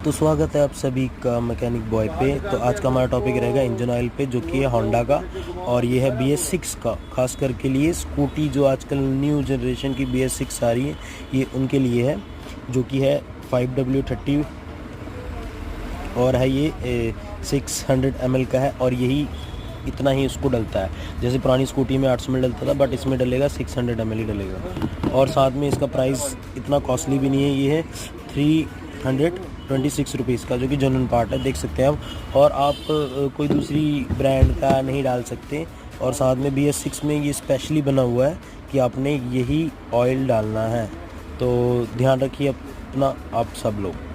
तो स्वागत है आप सभी का मैकेनिक बॉय पे। तो आज का हमारा टॉपिक रहेगा इंजन ऑयल पे, जो कि है होंडा का, और ये है BS6 का। खास करके लिए स्कूटी जो आजकल न्यू जनरेशन की BS6 आ रही है, ये उनके लिए है, जो कि है 5W30 और है ये 600 ml का है। और यही इतना ही इसको डलता है। जैसे पुरानी स्कूटी में 800 ml डलता था, बट इसमें डलेगा 600 ml ही डलेगा। और साथ में इसका प्राइस इतना कॉस्टली भी नहीं है, ये है 326 रुपीज़ का, जो कि जेन्युइन पार्ट है, देख सकते हैं आप। और आप कोई दूसरी ब्रांड का नहीं डाल सकते। और साथ में BS6 में ये स्पेशली बना हुआ है कि आपने यही ऑयल डालना है। तो ध्यान रखिए अपना आप सब लोग।